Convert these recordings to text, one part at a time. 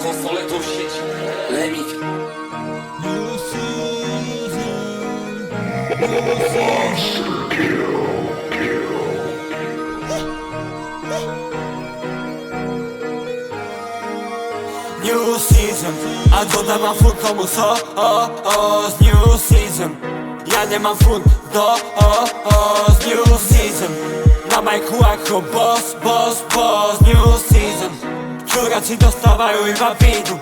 konsole puścić. Lemik. New season, a dodam mam fun komu co? Z new season. Ja nie mam fun z new season. Na majku jako boss, new season. Czuraci dostawają i bidu,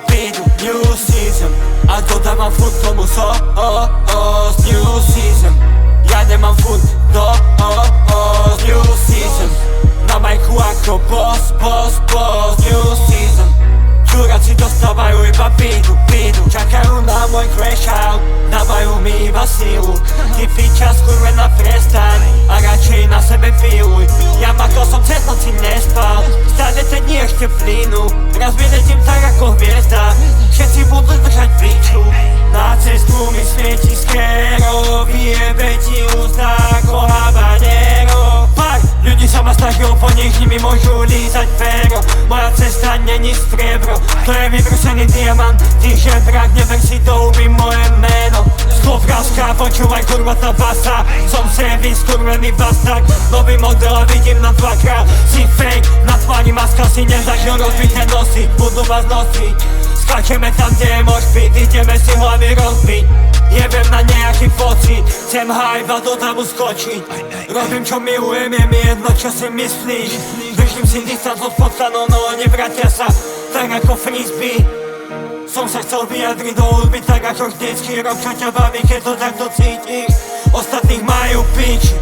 new season. A dodam mam fun komu co? Z new season. Ja nie mam fun z new season. Na majku jako boss, new season. Czuraci dostawają i bidu. Czekają na mój crash out, dawają mi siłu. Ty picia skórę na przestań, a raczej na sobie piłuj. Ja ma kosą przez noc i nie spał, stale te dni jeszcze plynu. Raz wyleciałem tak jako gwiazda, všetci budú držať piču. Na cestu mi svieti skero, vyjebe ti ústa ako habanero. Pak, ľudí sa ma snažil, po nich nimi môžu lízať pero. Moja cesta není striebro, to je vybrúsený diamant. Ty žebrak, neber si to ubí moje meno. Sklovrážka, počúvaj kurva tá basa. Som servis, skurvený bastard. Nový model a vidím na dvakrát. Si fake, na tvári maska si nezažil rozbité nosy. Budú vás nosiť. Skačeme tam, kde je mošpit, ideme si hlavy rozbiť. Jebem na nejaký pocit, chcem hype a do damu skočiť. Robím čo milujem, je mi jedno čo si myslíš. Držím si distanc od potkanov, no oni vratia sa tak ako frisbee. Som sa chcel vyjadriť do hudby tak ako vždycky. Rob čo ťa baví, keď to takto cítiš. Ostatných majú piči.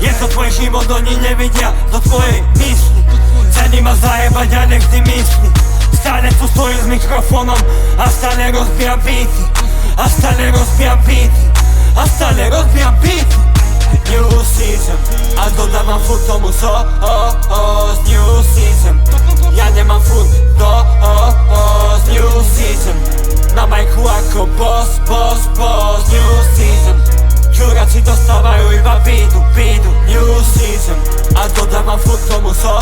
Je to tvoj život, oni nevidia do tvojej mysli. Cení ma zajebať a nevždy myslí. Stále tu stojím s mikrofónom a stále rozbijam beaty. A stále rozbijam beaty. A stále rozbijam beaty. New season, a dodávam furt tomu co? Z new season. Ja nemám furt z new season. Na majku ako boss, new season. Čuraci dostávajú iba bidu, new season. A dodávam furt tomu co?